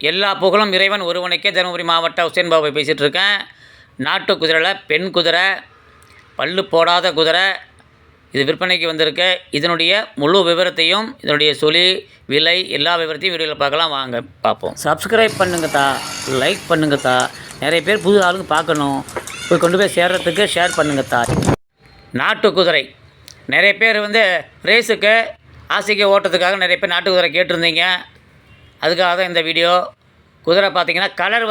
எல்லா புகழும் இறைவன் ஒருவனுக்கே. தருமபுரி மாவட்டம் உசேன் பாபு பேசிகிட்டு இருக்கேன். நாட்டு குதிரையில் பெண் குதிரை, பல்லு போடாத குதிரை, இது விற்பனைக்கு வந்திருக்கு. இதனுடைய முழு விவரத்தையும், இதனுடைய சொல்லி விலை எல்லா விவரத்தையும் வீடியோவில் பார்க்கலாம். வாங்க பார்ப்போம். சப்ஸ்கிரைப் பண்ணுங்கத்தா, லைக் பண்ணுங்கத்தா. நிறைய பேர் புது ஆளுங்க பார்க்கணும், போய் கொண்டு போய் சேர்கிறதுக்கு ஷேர் பண்ணுங்கத்தா. நாட்டு குதிரை நிறைய பேர் ரேஸுக்கு ஆசைக்கு ஓட்டத்துக்காக நிறைய பேர் நாட்டு குதிரை கேட்டிருந்தீங்க. அதுக்காக தான் இந்த வீடியோ. குதிரை பார்த்திங்கன்னா கலர்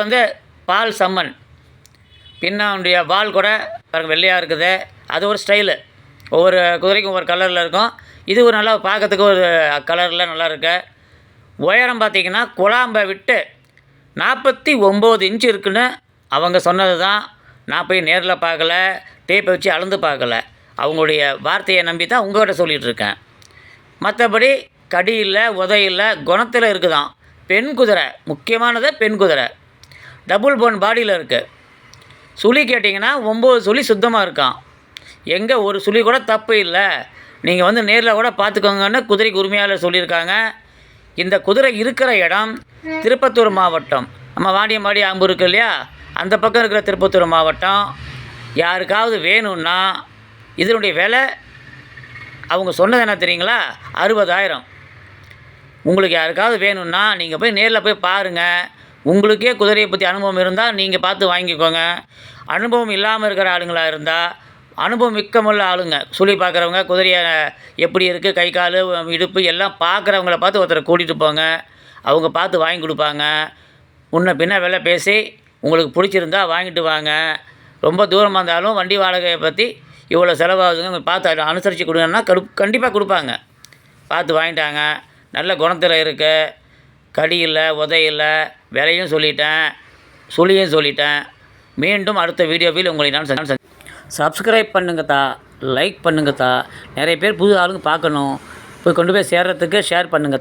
பால் சம்மன், பின்னாடைய வால் கூட வெள்ளையாக இருக்குது. அது ஒரு ஸ்டைலு, ஒவ்வொரு குதிரைக்கும் ஒவ்வொரு கலரில் இருக்கும். இது ஒரு நல்லா பார்க்கறதுக்கு ஒரு கலரில் நல்லா இருக்கு. உயரம் பார்த்திங்கன்னா குழாம்பை விட்டு 49 இன்ச்சு இருக்குன்னு அவங்க சொன்னது தான். நான் போய் நேரில் பார்க்கல, டேப்பை வச்சு அளந்து பார்க்கல. அவங்களுடைய வார்த்தையை நம்பி தான் உங்கள்கிட்ட சொல்லிகிட்ருக்கேன். மற்றபடி கடி இல்லை, உதை இல்லை, குணத்தில் இருக்குதான். பெண் குதிரை, முக்கியமானது பெண் குதிரை. டபுள் போன் பாடியில் இருக்குது. சுழி கேட்டிங்கன்னா 9 சுழி சுத்தமாக இருக்கான். எங்கே ஒரு சுழி கூட தப்பு இல்லை. நீங்கள் நேரில் கூட பார்த்துக்கோங்கன்னு குதிரைக்கு உரிமையாளர் சொல்லியிருக்காங்க. இந்த குதிரை இருக்கிற இடம் திருப்பத்தூர் மாவட்டம். நம்ம வாணியம்பாடி ஆம்பூர் இருக்கு இல்லையா, அந்த பக்கம் இருக்கிற திருப்பத்தூர் மாவட்டம். யாருக்காவது வேணும்னா இதனுடைய விலை அவங்க சொன்னது என்ன தெரியுங்களா? 60,000. உங்களுக்கு யாருக்காவது வேணும்னா நீங்கள் போய் நேரில் போய் பாருங்கள். உங்களுக்கே குதிரையை பற்றி அனுபவம் இருந்தால் நீங்கள் பார்த்து வாங்கிக்கோங்க. அனுபவம் இல்லாமல் இருக்கிற ஆளுங்களாக இருந்தால், அனுபவம் மிக்கமுள்ள ஆளுங்க, சொல்லி பார்க்குறவங்க, குதிரையை எப்படி இருக்குது, கை கால் இடுப்பு எல்லாம் பார்க்குறவங்கள பார்த்து ஒருத்தரை கூட்டிகிட்டு போங்க. அவங்க பார்த்து வாங்கி கொடுப்பாங்க. முன்ன பின்ன விலை பேசி உங்களுக்கு பிடிச்சிருந்தா வாங்கிட்டு வாங்க. ரொம்ப தூரமாக இருந்தாலும் வண்டி வாடகையை பற்றி இவ்வளோ செலவாகுதுங்க, பார்த்து அனுசரித்து கொடுங்கன்னா கண்டிப்பாக கொடுப்பாங்க. பார்த்து வாங்கிட்டாங்க. நல்ல குணத்தில் இருக்குது. கடி இல்லை, உதை இல்லை. விலையும் சொல்லிட்டேன், சுழியும் சொல்லிட்டேன். மீண்டும் அடுத்த வீடியோவில் உங்களை நான் சப்ஸ்கிரைப் பண்ணுங்கத்தா, லைக் பண்ணுங்கத்தா. நிறைய பேர் புது ஆளுங்க பார்க்கணும், போய் கொண்டு போய் சேர்கிறதுக்கு ஷேர் பண்ணுங்க.